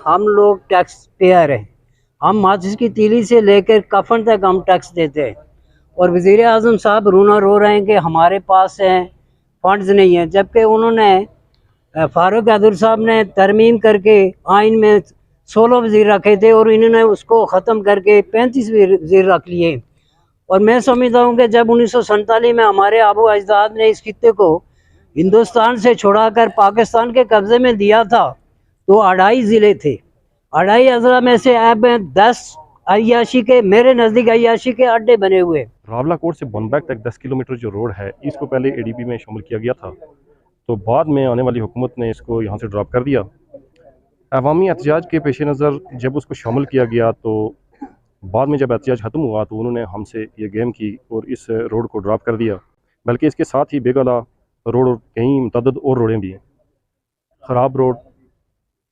हम लोग tax payer हैं। हम माचिस की तीली से लेकर कफन तक हम टैक्स देते हैं। और वज़ीर आज़म साहब रोना रो रहे हैं कि हमारे पास फंड्स नहीं हैं, जबकि उन्होंने फारूक अब्दुल साहब ने तरमीम करके आइन में 16 वज़ीर रखे थे और इन्होंने उसको ख़त्म करके 35 वज़ीर रख लिए। और मैं समझता हूँ कि जब 1947 में हमारे आबो अजदाद ने इस खित्ते को हिंदुस्तान से छुड़ाकर पाकिस्तान के कब्ज़े में दिया था तो 2.5 ज़िले थे। 2.5 अजला में से अब 10 अय्याशी के, मेरे नज़दीक अय्याशी के अड्डे बने हुए। रावला कोट से बनबैग तक 10 किलोमीटर जो रोड है, इसको पहले एडीपी में शामिल किया गया था, तो बाद में आने वाली हुकूमत ने इसको यहाँ से ड्रॉप कर दिया। अवामी एहतजाज के पेश नज़र जब उसको शामिल किया गया तो बाद में जब एहतजाज ख़त्म हुआ तो उन्होंने हमसे ये गेम की और इस रोड को ड्रॉप कर दिया। बल्कि इसके साथ ही बेगला रोड और कई मुतअद्दिद और रोडें भी हैं। ख़राब रोड,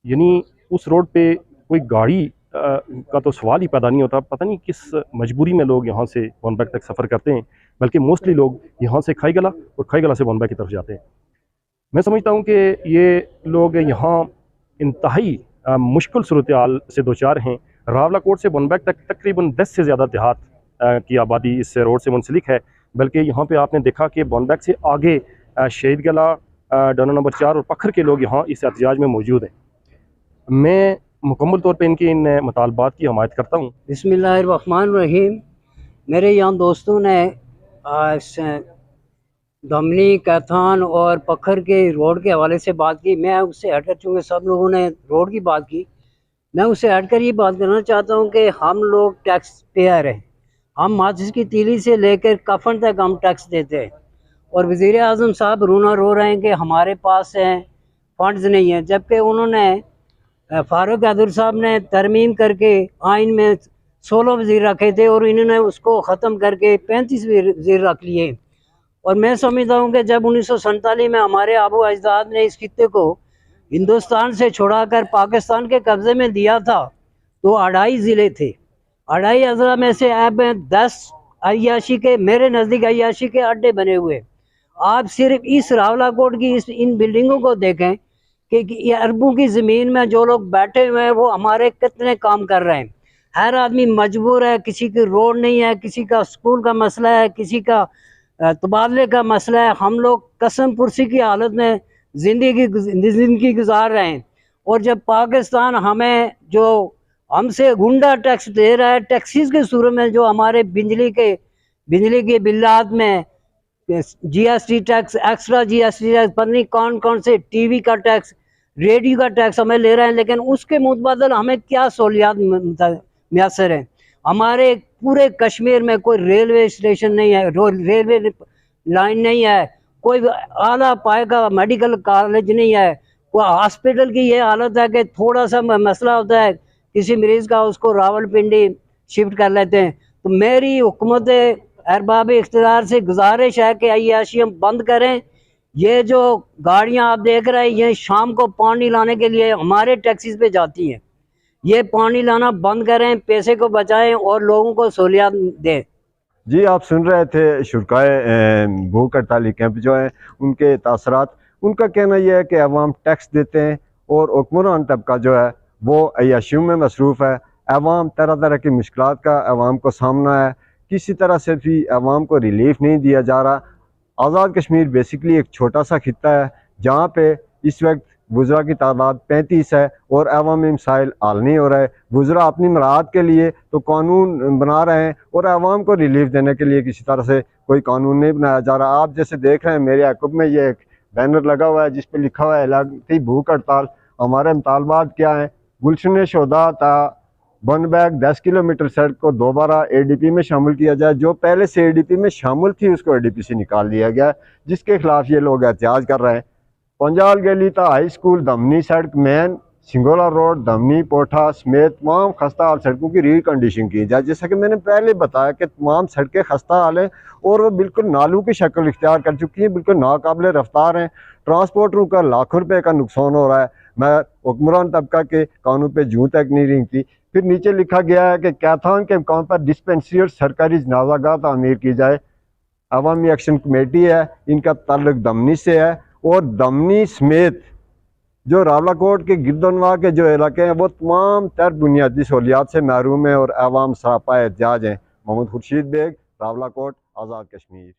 यानी उस रोड पे कोई गाड़ी का तो सवाल ही पैदा नहीं होता। पता नहीं किस मजबूरी में लोग यहाँ से बनबैग तक सफ़र करते हैं, बल्कि मोस्टली लोग यहाँ से खाई गला और खाई गला से बनबैग की तरफ जाते हैं। मैं समझता हूँ कि ये लोग यहाँ इंतहाई मुश्किल सूरत-ए-हाल से दो चार हैं। रावला कोट से बनबैग तक तकरीबन 10 से ज़्यादा देहात की आबादी इस रोड से मुंसलिक है। बल्कि यहाँ पे आपने देखा कि बनबैग से आगे शहीद गला, डाना नंबर 4 और पखर के लोग यहाँ इस एहतजाज में मौजूद हैं। मैं मुकम्मल तौर पे इनके इन मुतालबात की हमायत करता हूँ। बिस्मिल्लाहिर्रहमानिर्रहीम। मेरे यहाँ दोस्तों ने दमनी, कैथान और पखर के रोड के हवाले से बात की। मैं उससे हटकर, चूँकि सब लोगों ने रोड की बात की, मैं उससे हटकर ये बात करना चाहता हूँ कि हम लोग टैक्स पेयर हैं। हम माचिस की तीली से लेकर कफन तक हम टैक्स देते हैं। और वज़ीर आज़म साहब रोना रो रहे हैं कि हमारे पास फंड्स नहीं हैं, जबकि उन्होंने फारूक अब्दुल साहब ने तरमीम करके आइन में 16 वज़ीर रखे थे और इन्होंने उसको ख़त्म करके 35 वज़ीर रख लिए। और मैं समझता हूँ कि जब 1947 में हमारे आबो अजदाद ने इस खित्ते को हिंदुस्तान से छुड़ाकर पाकिस्तान के कब्ज़े में दिया था तो 2.5 ज़िले थे। 2.5 अजला में से अब 10 अय्याशी के, मेरे नज़दीक अय्याशी के अड्डे बने हुए। आप सिर्फ इस रावला कोट की इन बिल्डिंगों को देखें कि ये अरबों की ज़मीन में जो लोग बैठे हुए हैं वो हमारे कितने काम कर रहे हैं। हर आदमी मजबूर है, किसी की रोड नहीं है, किसी का स्कूल का मसला है, किसी का तबादले का मसला है। हम लोग कसम पुरसी की हालत में ज़िंदगी गुजार रहे हैं। और जब पाकिस्तान हमें जो हमसे गुंडा टैक्स दे रहा है, टैक्सीज के सूरत में, जो हमारे बिजली के बिल्लात में GST tax, extra GST tax, पता नहीं कौन कौन से टीवी का टैक्स, रेडियो का टैक्स हमें ले रहे हैं, लेकिन उसके मुतबदल हमें क्या सहूलियात मैसर है। हमारे पूरे कश्मीर में कोई रेलवे स्टेशन नहीं है, रेलवे लाइन नहीं है, कोई आला पाए का मेडिकल कॉलेज नहीं है, कोई हॉस्पिटल की ये हालत है कि थोड़ा सा मसला होता है किसी मरीज़ का, उसको रावलपिंडी शिफ्ट कर लेते हैं। तो मेरी हुकूमत अरबाब इख्तियार से गुजारिश है कि अय्याशी हम बंद करें। ये जो गाड़ियां आप देख रहे हैं, ये शाम को पानी लाने के लिए हमारे टैक्सीज पे जाती हैं। ये पानी लाना बंद करें, पैसे को बचाएं और लोगों को सहूलियत दें। जी, आप सुन रहे थे शुरकाए भूख हड़ताली कैंप जो है उनके तासरात। उनका कहना यह है कि अवाम टैक्स देते हैं और हुक्मरान तबका जो है वो अय्याशियों में मसरूफ़ है। अवाम तरह तरह की मुश्किलात का अवाम को सामना है, किसी तरह से भी अवाम को रिलीफ नहीं दिया जा रहा। आज़ाद कश्मीर बेसिकली एक छोटा सा खित्ता है जहाँ पे इस वक्त गुजरा की तादाद 35 है और अवामी मसाइल हल नहीं हो रहे। गुजरा अपनी मराहत के लिए तो कानून बना रहे हैं और अवाम को रिलीफ देने के लिए किसी तरह से कोई कानून नहीं बनाया जा रहा। आप जैसे देख रहे हैं मेरे अक़ब में ये एक बैनर लगा हुआ है जिस पर लिखा हुआ है इलाक़ाई भूख हड़ताल। हमारे मुतालबात क्या हैं? गुलशन शोदा था बनबैग 10 किलोमीटर सड़क को दोबारा एडीपी में शामिल किया जाए। जो पहले से एडीपी में शामिल थी उसको एडीपी से निकाल दिया गया, जिसके खिलाफ ये लोग एहतजाज कर रहे हैं। पंजाल गली था हाई स्कूल, दमनी सड़क, मेन सिंगोला रोड, दमनी पोठा समेत तमाम खस्ता हाल सड़कों की रिकंडीशनिंग की जाए। जैसा कि मैंने पहले बताया कि तमाम सड़कें खस्ता हाल हैं और वो बिल्कुल नालों की शक्ल इख्तियार कर चुकी हैं, बिल्कुल नाकाबिल रफ्तार हैं। ट्रांसपोर्टरों का लाखों रुपए का नुकसान हो रहा है। मैं हुक्मरान तबका के कानून पे जूं तक नहीं रेंगती। फिर नीचे लिखा गया है कि कैथान के मकाम पर डिस्पेंसरी और सरकारी जनाजागाह तामीर की जाए। अवामी एक्शन कमेटी है, इनका ताल्लुक दमनी से है और दमनी समेत जो रावलाकोट के गिरदनवा के जो इलाके हैं वो तमाम तर बुनियादी सहूलियात से महरूम है और आवाम सरापा एहतियाज हैं। मोहम्मद खुर्शीद बेग, रावलाकोट, आज़ाद कश्मीर।